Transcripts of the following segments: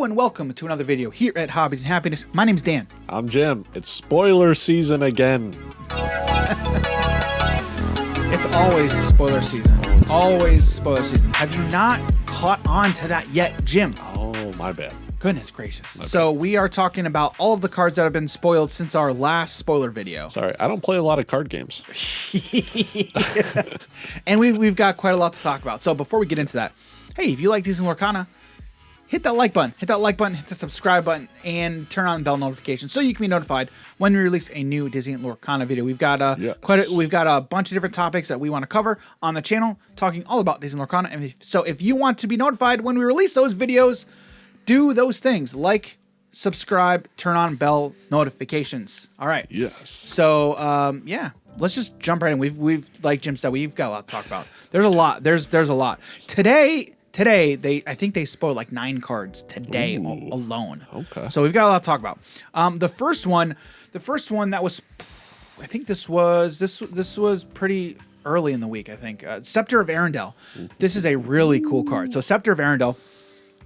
Hello and welcome to another video here at Hobbies and Happiness. My name's Dan. I'm Jim. It's spoiler season again. It's always spoiler season. Always spoiler season. Have you not caught on to that yet, Jim? Oh, my bad. Goodness gracious. So we are talking about all of the cards that have been spoiled since our last spoiler video. Sorry, I don't play a lot of card games. And we've got quite a lot to talk about. So before we get into that, hey, if you like Disney Lorcana, hit that like button, hit the subscribe button, and turn on bell notifications so you can be notified when we release a new Disney Lorcana video. We've got we've got a bunch of different topics that we want to cover on the channel, talking all about Disney Lorcana. And so if you want to be notified when we release those videos, do those things like subscribe, turn on bell notifications. All right. Yes. So yeah, let's just jump right in. We've like Jim said, we've got a lot to talk about. There's a lot. There's a lot today. I think they spoiled like 9 cards today alone. Okay. So we've got a lot to talk about. The first one that was, I think this was pretty early in the week. I think Scepter of Arendelle. This is a really cool card. So Scepter of Arendelle,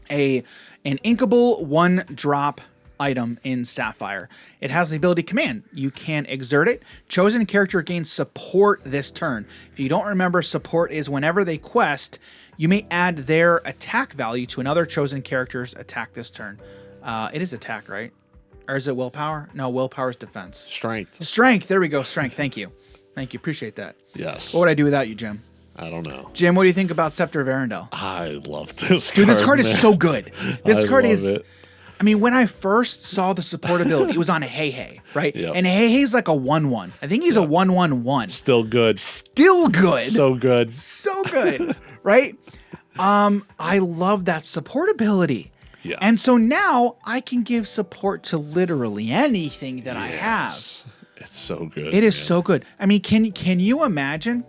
an inkable 1-drop item in Sapphire. It has the ability command. You can exert it. Chosen character gains support this turn. If you don't remember, support is whenever they quest, you may add their attack value to another chosen character's attack this turn. It is attack, right? Or is it willpower? No, willpower is defense. Strength. Strength. There we go. Strength. Thank you. Thank you. Appreciate that. Yes. What would I do without you, Jim? I don't know. Jim, what do you think about Scepter of Arendelle? I love this card. Dude, this card is so good. This card is... It. I mean, when I first saw the support ability, it was on a Hey, right? Yep. And Hei's like a 1/1. I think he's a 1/1/1. Still good. Still good. So good. So good, right? I love that support ability. Yeah. And so now I can give support to literally anything that I have. It's so good. It is so good. I mean, can you imagine?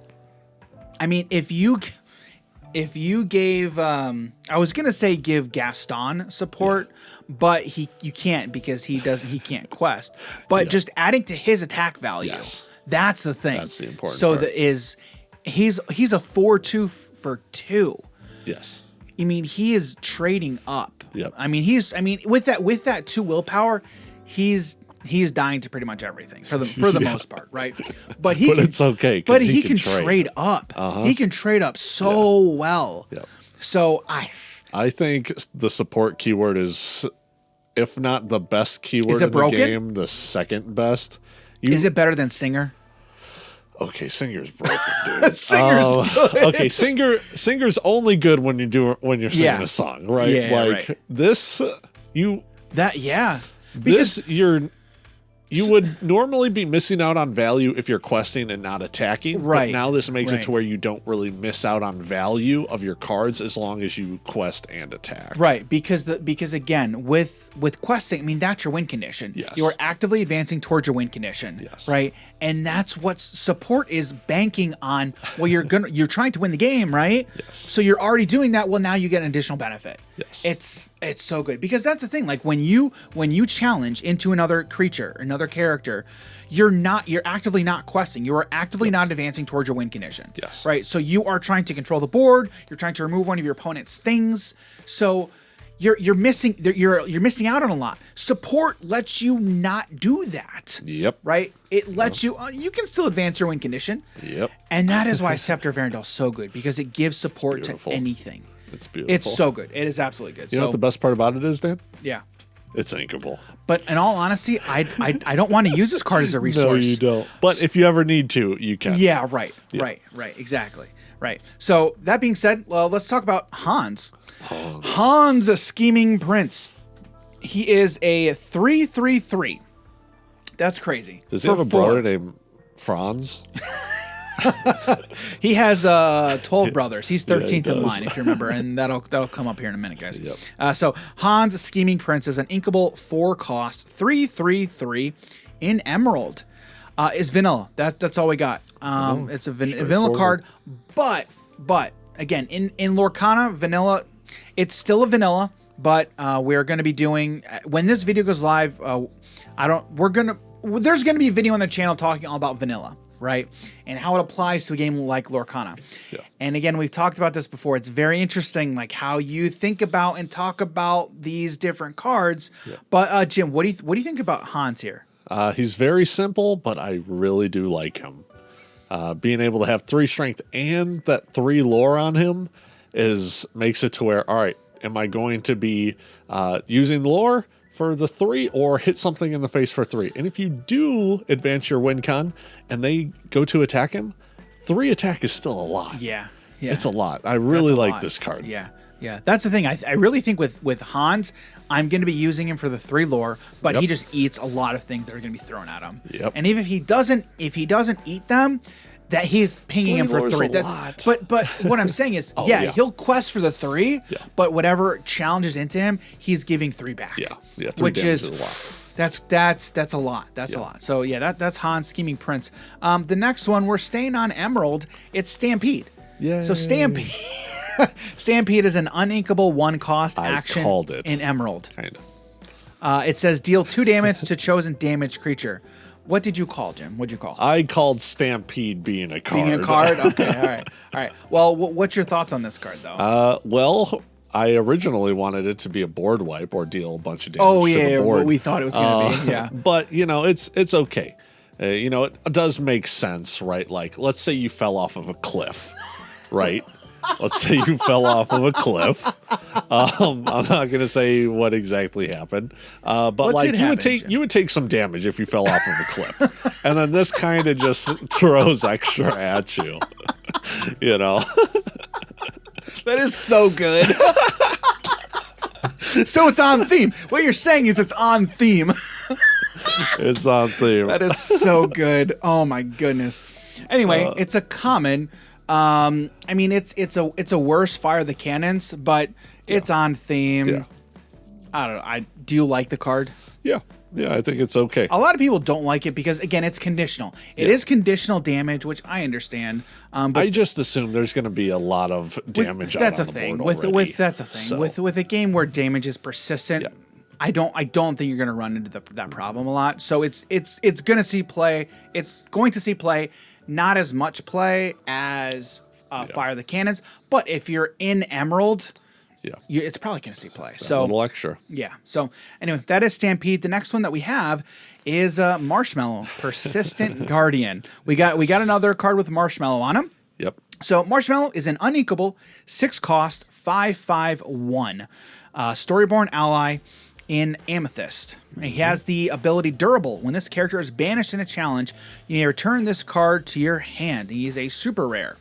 I mean, if you gave I was gonna say give Gaston support, but you can't because he can't quest. But just adding to his attack value, that's the thing. That's the important so part. he's a 4/2 for 2. Yes. I mean, he is trading up. Yep. I mean, with that 2 willpower, he's dying to pretty much everything for the most part, right? But it's okay. But he can trade up. He can trade up so well. Yep. So I think the support keyword is, if not the best keyword in broken? the game, the second best. Is it better than Singer? Okay, Singer's broken, dude. Singer's good. Okay, Singer's only good when you're singing a song, right? Yeah, this you would normally be missing out on value if you're questing and not attacking. Right. But now this makes it to where you don't really miss out on value of your cards as long as you quest and attack. Right, because again, with questing, I mean, that's your win condition. Yes. You're actively advancing towards your win condition. Yes. Right? And that's what support is banking on. Well, you're trying to win the game, right? Yes. So you're already doing that. Well, now you get an additional benefit. Yes. It's so good because that's the thing. Like when you challenge into another creature, another character, you're actively not questing. You are actively not advancing towards your win condition. Yes. Right. So you are trying to control the board. You're trying to remove one of your opponent's things. So you're missing out on a lot. Support lets you not do that. Yep. Right. It lets you can still advance your win condition. Yep. And that is why Scepter of Arendelle is so good because it gives support to anything. It's beautiful. It's so good. It is absolutely good. You know what the best part about it is, Dan? Yeah. It's inkable. But in all honesty, I don't want to use this card as a resource. No, you don't. But if you ever need to, you can. Yeah, right. Exactly. Right. So that being said, well, let's talk about Hans. Hans, a scheming prince. He is a 3/3/3. That's crazy. Does he have a brother named Franz? He has 12 brothers. He's 13th in line, if you remember, and that'll come up here in a minute, guys. Yep. So Hans, a scheming prince, is an inkable 4-cost 3/3/3 in Emerald. Is vanilla. That's all we got. It's a vanilla card, but again, in Lorcana vanilla, it's still a vanilla, but we're going to be doing when this video goes live. There's going to be a video on the channel talking all about vanilla. right? And how it applies to a game like Lorcana. Yeah. And again, we've talked about this before. It's very interesting, like how you think about and talk about these different cards. Yeah. But Jim, what do you think about Hans here? He's very simple, but I really do like him. Being able to have 3 strength and that 3 lore on him makes it to where, all right, am I going to be using lore for the 3 or hit something in the face for 3? And if you do advance your win con and they go to attack him, 3 attack is still a lot. Yeah. It's a lot. I really like this card. Yeah. That's the thing. I really think with Hans, I'm going to be using him for the 3 lore, but he just eats a lot of things that are going to be thrown at him. Yep. And even if he doesn't eat them, that he's pinging him for 3. But what I'm saying is, he'll quest for the 3, but whatever challenges into him, he's giving 3 back. Yeah. 3 which damage is a lot. That's a lot. That's a lot. So that's Hans Scheming Prince. The next one, we're staying on Emerald. It's Stampede. Yeah. So Stampede is an uninkable 1-cost action called it. in Emerald. Kind of. It says deal 2 damage to chosen damaged creature. What did you call, Jim? What'd you call? I called Stampede being a card. Being a card? Okay, all right. Well, what's your thoughts on this card, though? Well, I originally wanted it to be a board wipe or deal a bunch of damage to the board. What we thought it was going to be. Yeah. But, it's okay. It does make sense, right? Like, let's say you fell off of a cliff, right? Let's say you fell off of a cliff. I'm not going to say what exactly happened, but what like Jim? you would take some damage if you fell off of a cliff, and then this kind of just throws extra at you. That is so good. So it's on theme. What you're saying is it's on theme. It's on theme. That is so good. Oh my goodness. Anyway, it's a common. I mean, it's a worse fire the cannons, but it's on theme. Yeah. I don't know. Do you like the card? Yeah, I think it's okay. A lot of people don't like it because, again, it's conditional. It is conditional damage, which I understand. But I just assume there's going to be a lot of damage out on the board already. That's a thing. With a game where damage is persistent, I don't think you're going to run into that problem a lot. So it's going to see play. It's going to see play. Not as much play as Fire the Cannons, but if you're in Emerald, it's probably going to see play. So a little extra. Yeah. So anyway, that is Stampede. The next one that we have is Marshmallow, Persistent Guardian. We got another card with Marshmallow on him. Yep. So Marshmallow is an unequal 6-cost 5/5/1 Storyborn ally in Amethyst. He has the ability Durable. When this character is banished in a challenge, you may return this card to your hand. He is a super rare.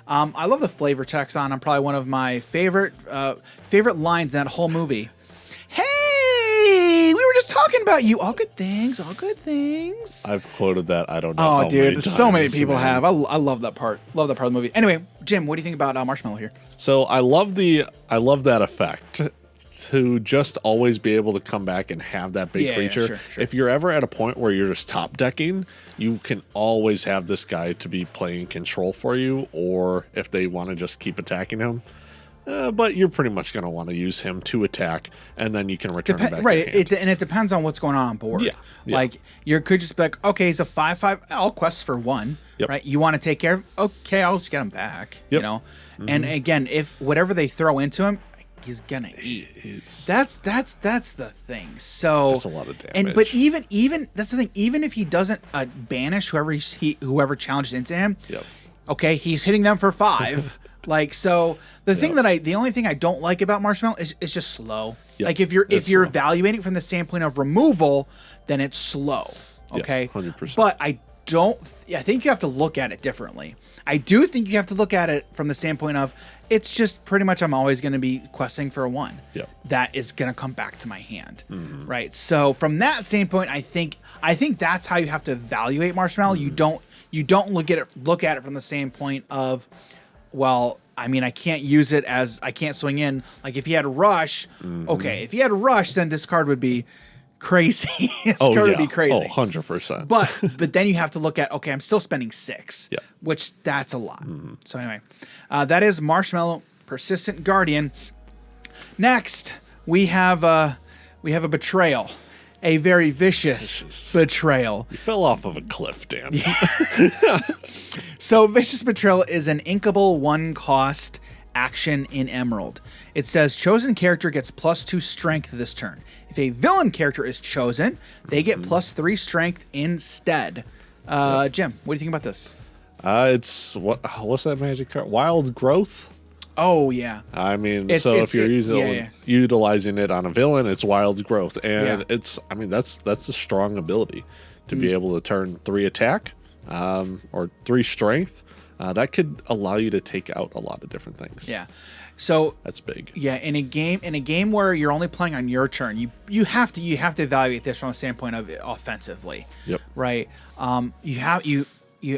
I love the flavor text on him. Probably one of my favorite lines in that whole movie. Hey, we were just talking about you. All good things, all good things. I've quoted that. I don't know. Oh, how dude, many so many times, people man. have. I love that part. Love that part of the movie. Anyway, Jim, what do you think about Marshmallow here? So I love that effect. To just always be able to come back and have that big creature. Sure. If you're ever at a point where you're just top decking, you can always have this guy to be playing control for you, or if they want to just keep attacking him. But you're pretty much going to want to use him to attack, and then you can return him back. Right, to your hand. and it depends on what's going on board. Yeah. Like you could just be like, okay, he's a 5/5. I'll quest for 1. Yep. Right. You want to take care of? Okay, I'll just get him back. Yep. And again, if whatever they throw into him, he's gonna eat. That's the thing. So that's a lot of damage. But even that's the thing. Even if he doesn't banish whoever challenges into him, okay, he's hitting them for 5. Like, so the only thing I don't like about Marshmallow is it's just slow. Like if you're evaluating from the standpoint of removal, then it's slow. Okay, 100%. But I think you have to look at it differently. I do think you have to look at it from the standpoint of it's just pretty much I'm always going to be questing for a 1 that is going to come back to my hand, right? So from that standpoint, I think that's how you have to evaluate Marshmallow. You don't look at it from the standpoint of, well, I mean, I can't use it as I can't swing in. Like if he had a rush, okay, if he had a rush, then this card would be crazy. It's going to be crazy. Oh, 100%. But then you have to look at, okay, I'm still spending 6, which that's a lot. So anyway, that is Marshmallow, Persistent Guardian. Next, we have a Betrayal. a very vicious betrayal. You fell off of a cliff, Dan. So Vicious Betrayal is an inkable 1-cost action in Emerald. It says chosen character gets +2 strength this turn. If a villain character is chosen, they get +3 strength instead. Jim, what do you think about this? It's what's that magic card? Wild Growth. Oh yeah. I mean, if you're utilizing it on a villain, it's Wild Growth, and that's a strong ability to be able to turn 3 attack, or 3 strength. That could allow you to take out a lot of different things. Yeah. So that's big. Yeah, in a game where you're only playing on your turn, you have to evaluate this from a standpoint of offensively. Yep. Right. You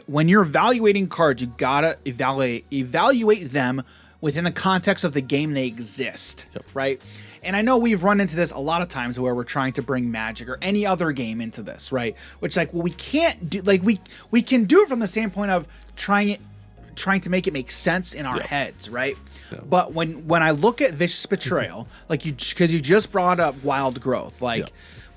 when you're evaluating cards, you gotta evaluate them within the context of the game they exist. Yep. Right. And I know we've run into this a lot of times where we're trying to bring Magic or any other game into this, right? Which we can't do. We can do it from the standpoint of trying to make it make sense in our heads, right? Yeah. But when I look at Vicious Betrayal, because you just brought up Wild Growth,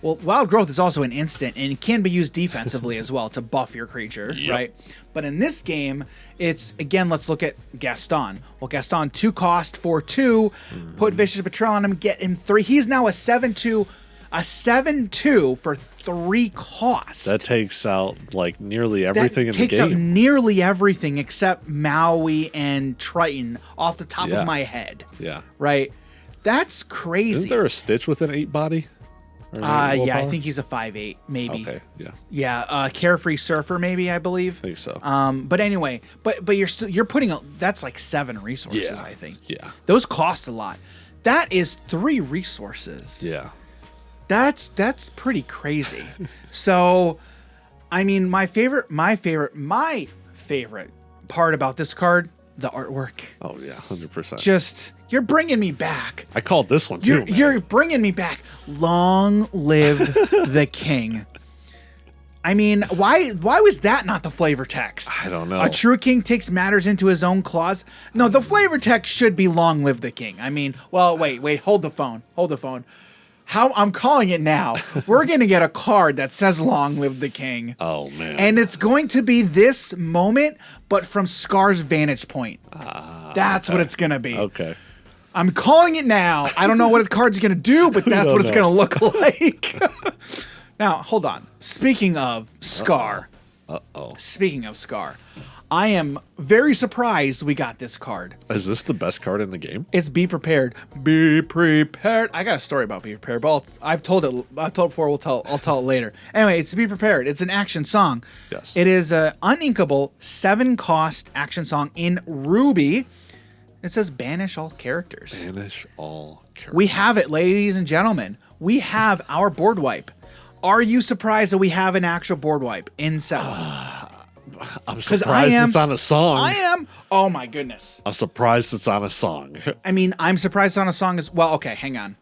well, Wild Growth is also an instant, and it can be used defensively as well to buff your creature, right? But in this game, it's, again, let's look at Gaston. Well, Gaston, 2-cost for 2, put Vicious Betrayal on him, get him 3. He's now a 7/2 for 3 cost. That takes out nearly everything in the game. Takes out nearly everything except Maui and Triton off the top of my head. Yeah. Right? That's crazy. Isn't there a Stitch with an 8 body? I think he's a 5/8, maybe. Okay, yeah. Yeah, Carefree Surfer, maybe, I believe. I think so. But anyway, but you're putting that's 7 resources, I think. Yeah. Those cost a lot. That is 3 resources. Yeah. That's pretty crazy. So, I mean, my favorite part about this card, the artwork. Oh yeah, 100%. Just, you're bringing me back. I called this one too. You're bringing me back. Long live the king. I mean, why was that not the flavor text? I don't know. A true king takes matters into his own claws. No, the flavor text should be long live the king. I mean, well, wait, hold the phone. How I'm calling it now. We're going to get a card that says long live the king. Oh, man. And it's going to be this moment, but from Scar's vantage point. That's what it's going to be. Okay. I'm calling it now. I don't know what the card's going to do, but that's what it's going to look like. Now, hold on. Speaking of Scar. Speaking of Scar. I am very surprised we got this card. Is this the best card in the game? It's Be Prepared. Be Prepared. I got a story about Be Prepared, but I've told it before. I'll tell it later. Anyway, it's Be Prepared. It's an action song. Yes. It is an uninkable 7-cost action song in Ruby. It says banish all characters. Banish all characters. We have it, ladies and gentlemen. We have our board wipe. Are you surprised that we have an actual board wipe in set 1? I'm surprised it's on a song. I am. Oh my goodness. I'm surprised it's on a song. I mean, I'm surprised it's on a song as well. Okay, hang on.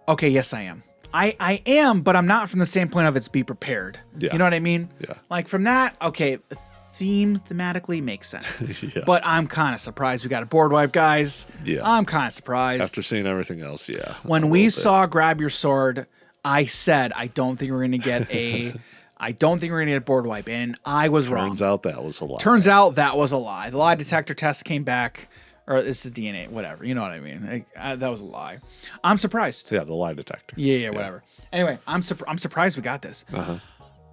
Okay, yes, I am. I am, but I'm not from the standpoint of it's Be Prepared. Yeah. You know what I mean? Yeah. From that, okay, thematically makes sense. Yeah. But I'm kind of surprised we got a board wipe, guys. Yeah. I'm kind of surprised. After seeing everything else, yeah. When we saw Grab Your Sword, I said, I don't think we're going to get a board wipe, and I was wrong. Turns out that was a lie. The lie detector test came back, or it's the DNA, whatever. You know what I mean? That was a lie. I'm surprised. Yeah, the lie detector. Yeah, whatever. Anyway, I'm surprised we got this.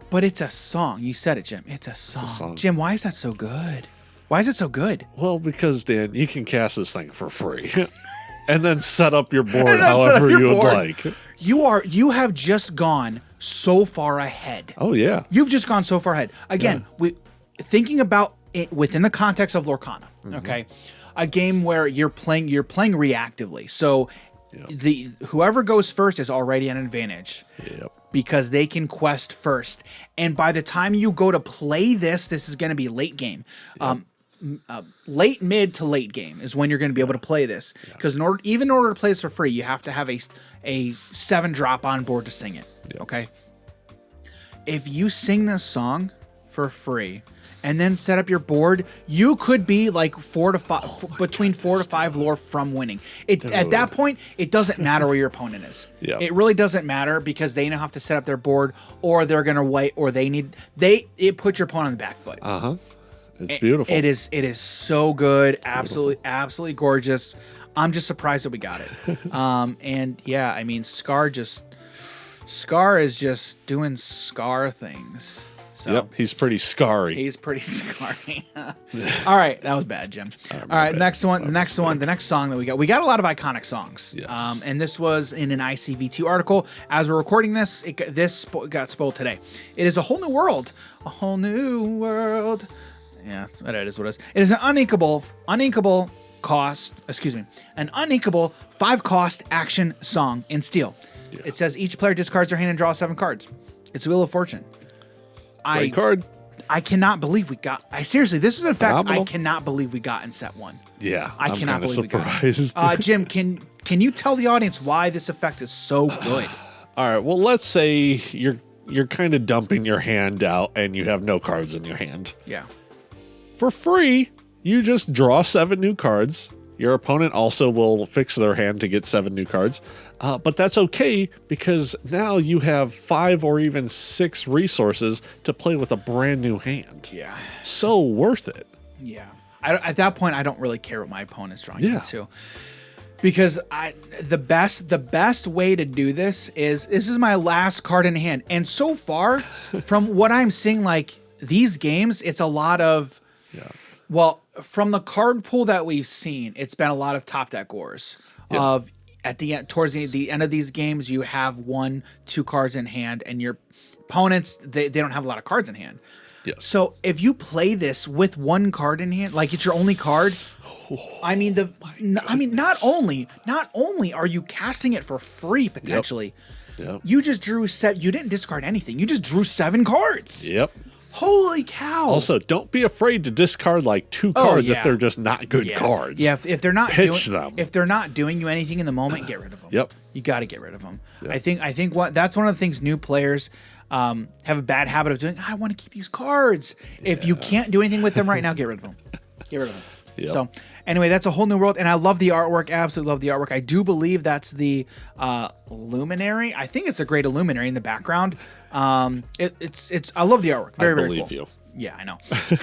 But it's a song. You said it, Jim. It's a song. Jim, why is that so good? Why is it so good? Well, because, Dan, you can cast this thing for free. And then set up your board however you would like. You have just gone so far ahead. Oh yeah. You've just gone so far ahead. Again, we thinking about it within the context of Lorcana. Okay. A game where you're playing reactively. So whoever goes first is already an advantage. Yep. Because they can quest first. And by the time you go to play this is going to be late game. Yep. Late mid to late game is when you're going to be able to play this, because in order to play this for free, you have to have a 7-drop on board to sing it. Okay, if you sing this song for free and then set up your board, you could be like 4 to 5, between 4 to 5 lore from winning. At that point, it doesn't matter where your opponent is. Yeah. It really doesn't matter because they now have to set up their board, or they're gonna wait, or it puts your opponent on the back foot. It's beautiful. It is so good. Absolutely gorgeous. I'm just surprised that we got it. And yeah, I mean, Scar is just doing Scar things. So Yep, he's pretty scarry. he's pretty scarry. All right, that was bad, Jim. All right, next song that we got a lot of iconic songs. Yes. And this was in an ICV2 article. As we're recording this, this got spoiled today. It is a whole new world. A whole new world. Yeah, that is what it is. It is an unequable cost, an unequable 5-cost action song in steel. Yeah. It says each player discards their hand and draws 7 cards. It's Wheel of Fortune. Great card. I cannot believe we got. Seriously, this is an effect Phenomenal. I cannot believe we got in set 1. Yeah, I cannot believe surprised. we got it. Jim, can you tell the audience why this effect is so good? All right. Well, let's say you're kind of dumping your hand out and you have no cards in your hand. Yeah. For free, you just draw 7 new cards. Your opponent also will fix their hand to get 7 new cards. But that's okay because now you have 5 or even 6 resources to play with a brand new hand. Yeah. So worth it. Yeah. At that point, I don't really care what my opponent's drawing Yeah. into. Because the best way to do this is my last card in hand. And so far, from what I'm seeing, like these games, it's a lot of well, from the card pool that we've seen, it's been a lot of top deck wars of at the end, towards the end of these games, you have 1, 2 cards in hand, and your opponents they don't have a lot of cards in hand. Yes. So if you play this with 1 card in hand, like it's your only card, I mean not only are you casting it for free potentially, Yep. you just drew you didn't discard anything. You just drew 7 cards. Yep. Holy cow. Also, don't be afraid to discard like 2 cards if they're just not good cards. Yeah, if they're not Pitch them. If they're not doing you anything in the moment, get rid of them. Yep. You got to get rid of them. Yep. I think that's one of the things new players have a bad habit of doing. I want to keep these cards. If you can't do anything with them right now, get rid of them. Get rid of them. Yep. So anyway, that's a whole new world, and I love the artwork. Absolutely love the artwork. I do believe that's the luminary. I think it's a great illuminary in the background. It's I love the artwork. Very, very cool. you. Yeah, I know.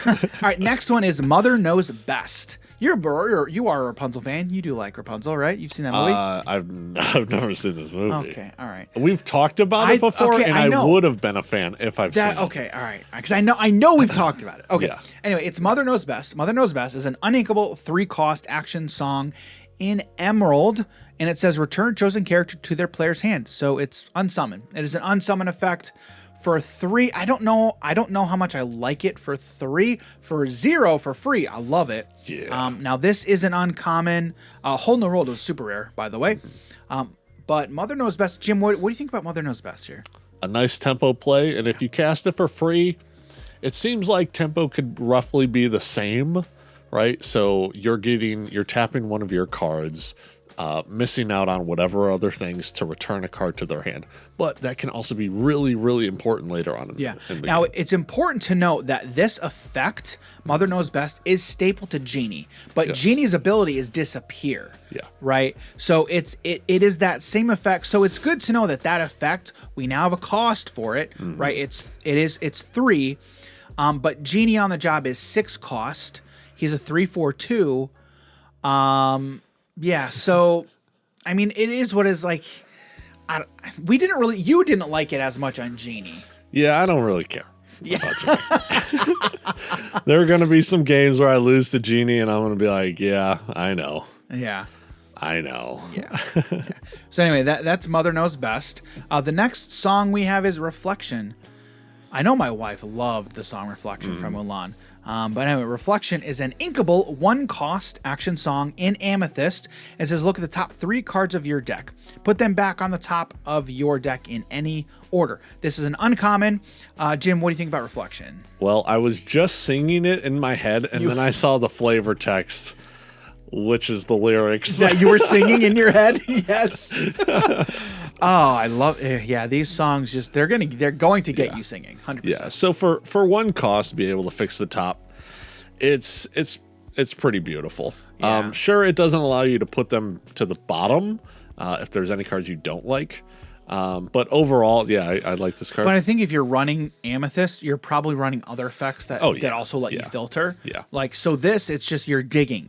All right, next one is Mother Knows Best. You are a Rapunzel fan. You do like Rapunzel, right? You've seen that movie? I've never seen this movie. Okay, all right. We've talked about it before, okay, and I know. I would have been a fan if I've seen it. Okay, all right. Because I know we've talked about it. Okay. Yeah. Anyway, it's Mother Knows Best. Mother Knows Best is an unequable 3-cost action song in Emerald, and it says return chosen character to their player's hand. So it's unsummon. It is an unsummon effect. For 3, I don't know how much I like it for 3. For 0 for free, I love it. Yeah. Now this is an uncommon. Whole New World was super rare, by the way. But Mother Knows Best. Jim, what do you think about Mother Knows Best here? A nice tempo play, and if you cast it for free, it seems like tempo could roughly be the same, right? So you're tapping one of your cards, missing out on whatever other things to return a card to their hand. But that can also be really, really important later on in the Now, game. it's important to note that this effect, Mother Knows Best, is staple to Genie. But Yes. Genie's ability is disappear. Yeah. Right? So it is that same effect. So it's good to know that effect, we now have a cost for it, right? It's 3. But Genie on the job is 6 cost. He's a 3/4/2. Yeah, so I mean, it is what is like. You didn't like it as much on Genie. Yeah, I don't really care. Yeah. There are going to be some games where I lose to Genie, and I'm going to be like, yeah, I know. Yeah. I know. Yeah. So anyway, that's Mother Knows Best. The next song we have is Reflection. I know my wife loved the song Reflection from Mulan. But anyway, Reflection is an inkable 1-cost action song in Amethyst. It says, look at the top 3 cards of your deck. Put them back on the top of your deck in any order. This is an uncommon. Jim, what do you think about Reflection? Well, I was just singing it in my head, and then I saw the flavor text, which is the lyrics. That you were singing in your head? Yes. I love. Yeah, these songs they're going to get you singing. 100%. Yeah. So for one cost, to be able to fix the top, it's pretty beautiful. Yeah. Sure, it doesn't allow you to put them to the bottom if there's any cards you don't like. But overall, yeah, I like this card. But I think if you're running Amethyst, you're probably running other effects that also let you filter. Yeah. Like, so it's just you're digging.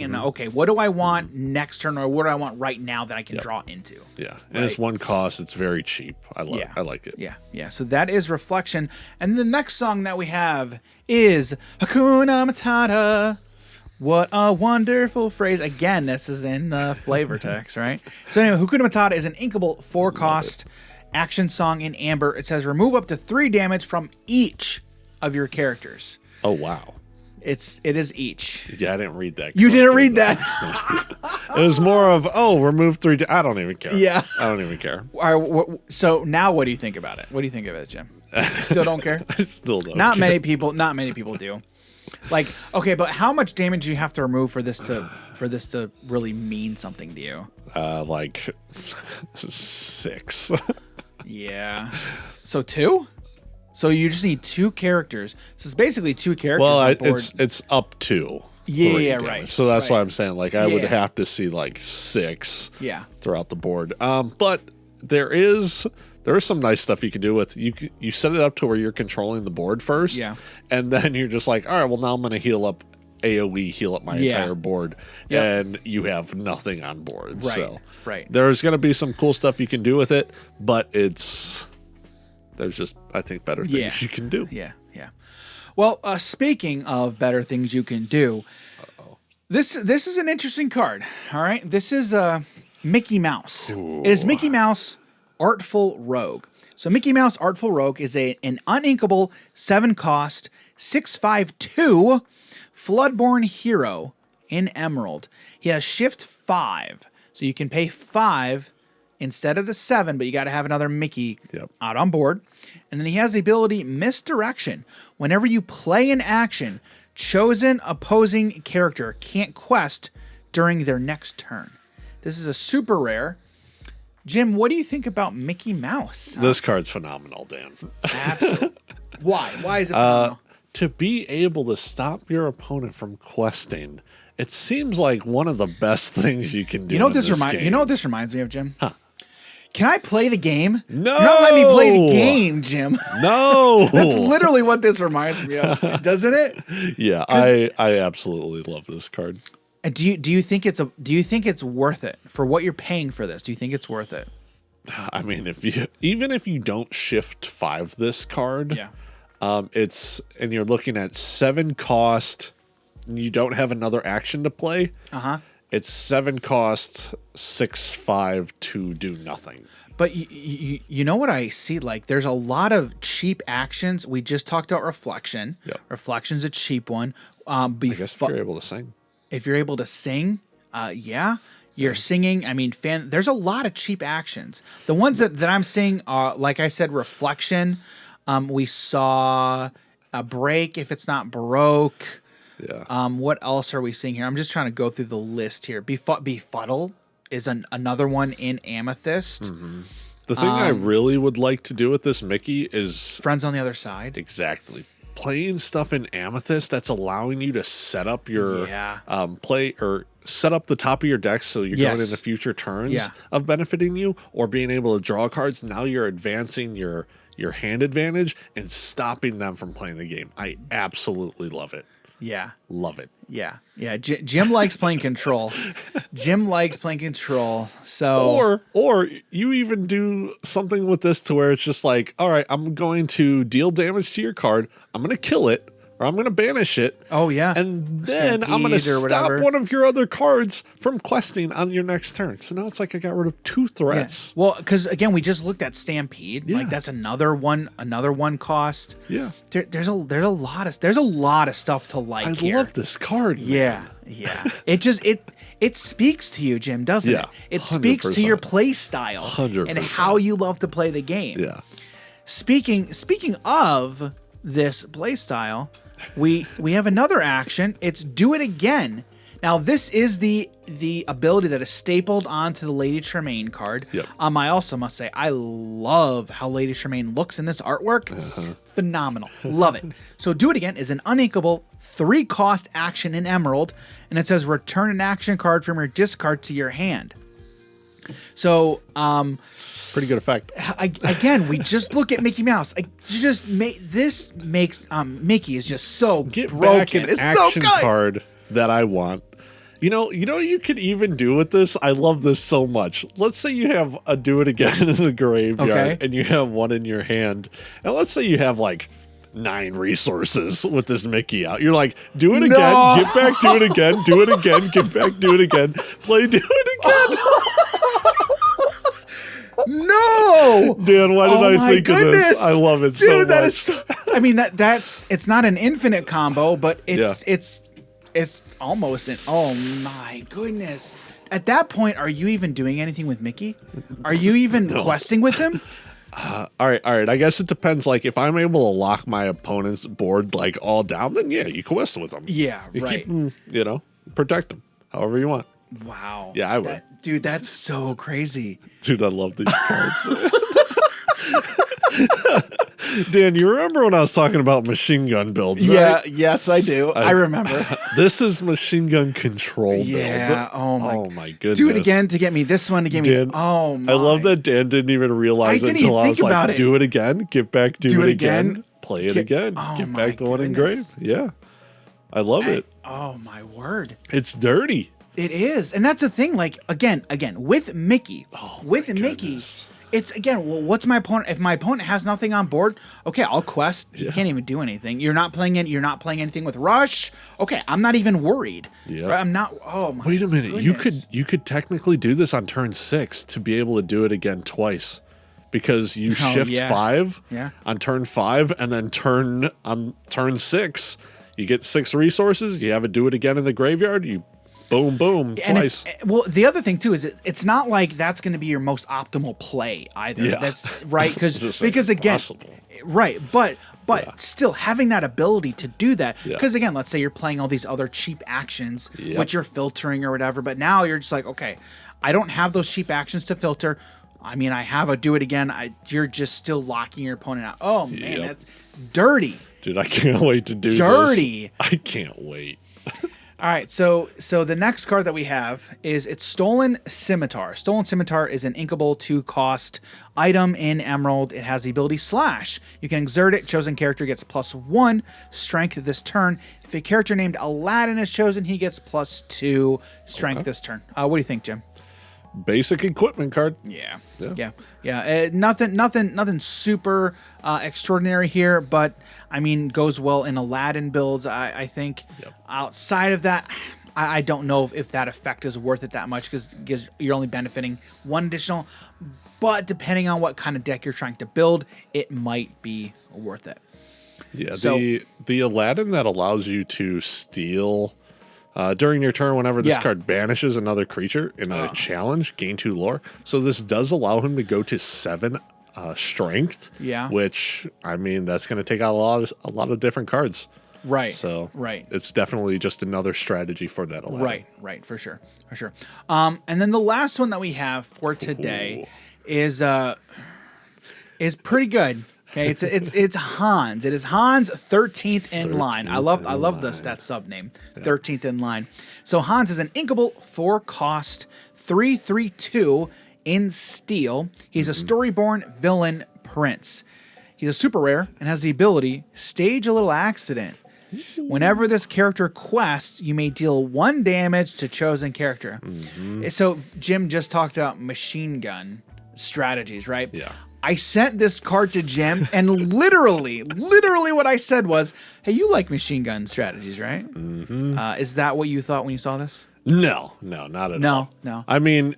And, okay, what do I want next turn, or what do I want right now that I can draw into? Yeah. And it's one cost. It's very cheap. I like it. Yeah. Yeah. So that is Reflection. And the next song that we have is Hakuna Matata. What a wonderful phrase. Again, this is in the flavor text, right? So anyway, Hakuna Matata is an inkable 4-cost action song in Amber. It says remove up to 3 damage from each of your characters. Oh, wow. It is each. Yeah, I didn't read that. You didn't read that? It was more of, remove 3. I don't even care. Yeah. I don't even care. All right, so now what do you think about it? What do you think of it, Jim? You still don't care? I still don't Not care. many people do. Like, okay, but how much damage do you have to remove for this to really mean something to you? Like 6. Yeah. So 2? So you just need 2 characters. So it's basically 2 characters. Well, on board. it's up to. Yeah, 3 yeah, damage. right. So that's right. why I'm saying, like, I would have to see like 6 throughout the board. But there is some nice stuff you can do with you set it up to where you're controlling the board first. Yeah. And then you're just like, all right, well, now I'm going to heal up my entire board. Yep. And you have nothing on board. Right. So right. there's going to be some cool stuff you can do with it, but there's just, I think, better things you can do. Yeah. Yeah. Well, speaking of better things you can do, this is an interesting card. All right. This is Mickey Mouse. Ooh. It is Mickey Mouse Artful Rogue. So Mickey Mouse Artful Rogue is an uninkable 7-cost 6/5/2 Floodborn hero in Emerald. He has Shift 5, so you can pay 5 instead of the 7, but you got to have another Mickey out on board. And then he has the ability Misdirection. Whenever you play an action, chosen opposing character can't quest during their next turn. This is a super rare. Jim, what do you think about Mickey Mouse? This card's phenomenal, Dan. Absolutely. Why? Why is it phenomenal? To be able to stop your opponent from questing, it seems like one of the best things you can do. You know what this reminds me of, Jim? Huh? Can I play the game? No. You're not letting me play the game, Jim. No. That's literally what this reminds me of, doesn't it? Yeah, I absolutely love this card. Do you think it's worth it for what you're paying for this? Do you think it's worth it? I mean, even if you don't shift 5 this card, and you're looking at 7 cost, and you don't have another action to play. It's 7 cost 6/5 to do nothing. But you know what I see? Like, there's a lot of cheap actions. We just talked about Reflection. Yep. Reflection's a cheap one. I guess if you're able to sing. If you're able to sing, you're singing. I mean, there's a lot of cheap actions. The ones that I'm seeing are, like I said, Reflection. We saw a Break if it's not broke. Yeah. What else are we seeing here? I'm just trying to go through the list here. Befuddle is another one in Amethyst. Mm-hmm. The thing I really would like to do with this Mickey is Friends on the Other Side. Exactly. Playing stuff in Amethyst that's allowing you to set up your play or set up the top of your deck so you're going into future turns of benefiting you, or being able to draw cards. Now you're advancing your hand advantage and stopping them from playing the game. I absolutely love it. Yeah. Love it. Yeah. Yeah. Jim likes playing control. Jim likes playing control. So or you even do something with this to where it's just like, all right, I'm going to deal damage to your card. I'm going to kill it, or I'm going to banish it. Oh, yeah. And then I'm going to stop one of your other cards from questing on your next turn. So now it's like I got rid of 2 threats. Yeah. Well, because again, we just looked at Stampede. Yeah. Like, that's another one cost. Yeah. There's a lot of stuff to like here. I love this card. Yeah. Man. Yeah. It speaks to you, Jim, doesn't it? It 100%. speaks to your play style 100%. and how you love to play the game. Yeah. Speaking of this play style, we have another action. It's Do It Again. Now, this is the ability that is stapled onto the Lady Tremaine card. Yep. I also must say, I love how Lady Tremaine looks in this artwork. Phenomenal. Love it. So Do It Again is an uninkable 3-cost action in Emerald, and it says return an action card from your discard to your hand. So, pretty good effect. Again, we just look at Mickey Mouse. This makes Mickey is just so Get broken. back an It's action so good. card that I want. You know what you could even do with this? I love this so much. Let's say you have a Do It Again in the graveyard, Okay. and you have one in your hand. And let's say you have like 9 resources with this Mickey out. You're like, do it again, get back, do it again, do it again, get back, do it again, play, do it again. No, Dan, why did I think of this? I love it so much. That is so, I mean that's it's not an infinite combo, but it's almost an, oh my goodness. At that point, are you even doing anything with Mickey? Are you even questing with him? All right. I guess it depends. Like, if I'm able to lock my opponent's board like all down, then yeah, you quest with them. Yeah, you right. Keep them, protect them however you want. Wow. Yeah, I would. Dude, that's so crazy. Dude, I love these cards. Dan, you remember when I was talking about machine gun builds, right? Yeah, yes, I do. I remember. This is machine gun control build. Yeah. Oh my goodness. Do it again to get me this one to get me. Oh my. I love that Dan didn't even realize it until I was like, do it again, get back, do it again, play it again, get back the one engraved. Yeah. I love it. Oh my word. It's dirty. It is. And that's the thing, like again, with Mickey. Mickey. It's again, well, what's my opponent? If my opponent has nothing on board, okay, I'll quest. You can't even do anything. You're not playing anything with Rush. Okay, I'm not even worried. Yeah. Right? I'm not. Oh my. Wait a minute. Goodness. You could technically do this on turn 6 to be able to do it again twice, because you shift 5 on turn 5, and then on turn 6, you get 6 resources. You have it do it again in the graveyard. You boom, twice. Well, the other thing too is it's not like that's going to be your most optimal play either. Yeah. That's right because again, possible. right, but still having that ability to do that. Because again, let's say you're playing all these other cheap actions, which you're filtering or whatever. But now you're just like, okay, I don't have those cheap actions to filter. I mean, I have a do it again. You're just still locking your opponent out. Oh man, that's dirty. Dude, I can't wait to do this. Dirty. I can't wait. All right, so the next card that we have is it's Stolen Scimitar. Stolen Scimitar is an inkable 2-cost item in Emerald. It has the ability Slash. You can exert it. Chosen character gets +1 strength this turn. If a character named Aladdin is chosen, he gets +2 strength this turn. What do you think, Jim? Basic equipment card. Yeah. Nothing super extraordinary here, but I mean, goes well in Aladdin builds. I think. Outside of that, I don't know if that effect is worth it that much because you're only benefiting 1 additional. But depending on what kind of deck you're trying to build, it might be worth it. Yeah. So, the Aladdin that allows you to steal. During your turn, whenever this card banishes another creature in a challenge, gain 2 lore. So this does allow him to go to 7 strength. Yeah. Which, I mean, that's going to take out a lot of different cards. Right. So it's definitely just another strategy for that Aladdin. Right. For sure. And then the last one that we have for today is pretty good. Okay, it's Hans. It is Hans 13th in line. I love that sub name. 13th in line. So Hans is an inkable 4-cost 3/3/2 in steel. He's a Storyborn villain prince. He's a super rare and has the ability Stage a Little Accident. Whenever this character quests, you may deal 1 damage to chosen character. So Jim just talked about machine gun strategies, right? Yeah. I sent this card to Jim, and literally what I said was, hey, you like machine gun strategies, right? Is that what you thought when you saw this? No, not at all. No. I mean,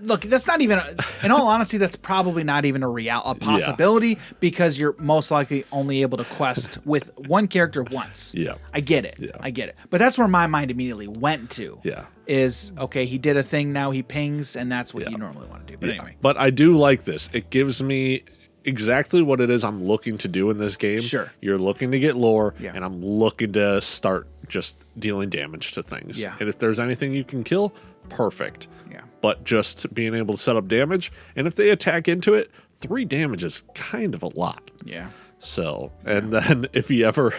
look, that's not even, in all honesty, that's probably not even a possibility because you're most likely only able to quest with 1 character once. Yeah. I get it. But that's where my mind immediately went to. Yeah. Is, okay, he did a thing, now he pings, and that's what you normally want to do. But anyway. But I do like this. It gives me exactly what it is I'm looking to do in this game. Sure. You're looking to get lore, Yeah. and I'm looking to start just dealing damage to things. Yeah. And if there's anything you can kill, perfect. Yeah. But just being able to set up damage, and if they attack into it, 3 damage is kind of a lot. Yeah. So, and then if he ever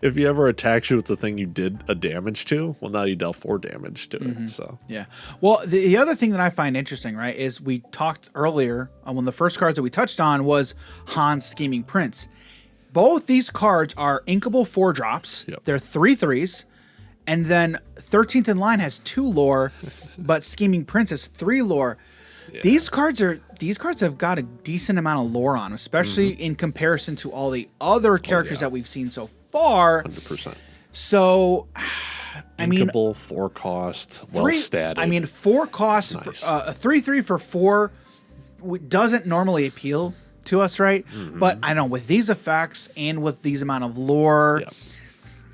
attacks you with the thing you did a damage to, well, now you dealt 4 damage to it. So, Yeah. Well, the other thing that I find interesting, right, is we talked earlier on one of the first cards that we touched on was Han's Scheming Prince. Both these cards are inkable 4-drops. Yep. They're 3/3s. And then 13th in line has 2 lore, but Scheming Prince has 3 lore. Yeah. These cards have got a decent amount of lore on them, especially in comparison to all the other characters that we've seen so far. 100%. So, I mean, Inkable, 4 cost, well statted. I mean, 4 cost, Nice. a 3/3 for 4 doesn't normally appeal to us, right? But I know with these effects and with these amount of lore, Yeah.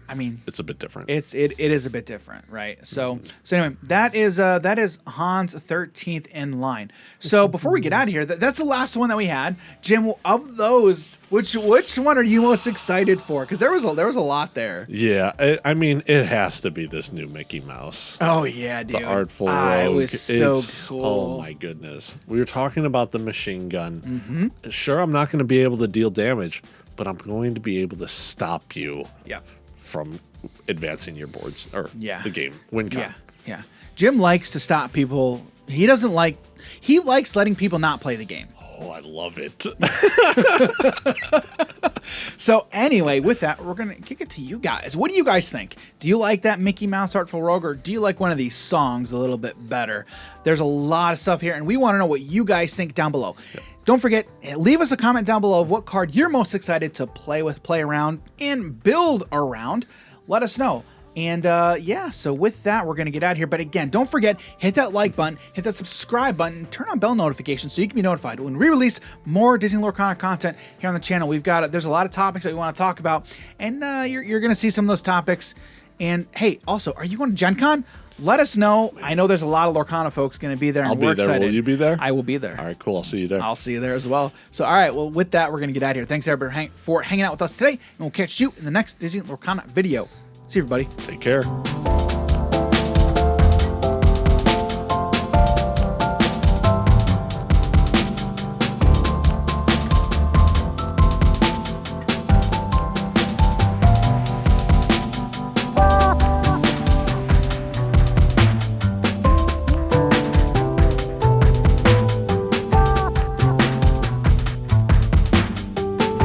I mean, It's a bit different. it is a bit different, right? So anyway, that is Han's 13th in line. So before we get out of here, that's the last one that we had. Jim, of those, which one are you most excited for? Because there was a lot there. Yeah, I mean, it has to be this new Mickey Mouse. Oh yeah, dude. The Artful It Rogue. was so It's- cool. Oh my goodness. We were talking about the machine gun. Sure, I'm not going to be able to deal damage, but I'm going to be able to stop you Yeah. from advancing your boards or Yeah. the game. Win con. Yeah, yeah. Jim likes to stop people. He likes letting people not play the game. Oh, I love it. So anyway, with that, we're gonna kick it to you guys. What do you guys think? Do you like that Mickey Mouse Artful Rogue, or do you like one of these songs a little bit better? There's a lot of stuff here, and we want to know what you guys think down below. Don't forget, leave us a comment down below of what card you're most excited to play with, play around, and build around. Let us know. And yeah, so with that, we're going to get out of here. But again, don't forget, hit that like button, hit that subscribe button, turn on bell notifications so you can be notified when we release more Disney Lorcana content here on the channel. There's a lot of topics that we want to talk about, and you're going to see some of those topics. And hey, also, are you going to Gen Con? Let us know. I know there's a lot of Lorcana folks going to be there, and I'll we're be there. excited. Will you be there? I will be there. All right, cool. I'll see you there. I'll see you there as well. So, all right. Well, with that, we're going to get out of here. Thanks, everybody, for hanging out with us today, and we'll catch you in the next Disney Lorcana video. See you, everybody. Take care.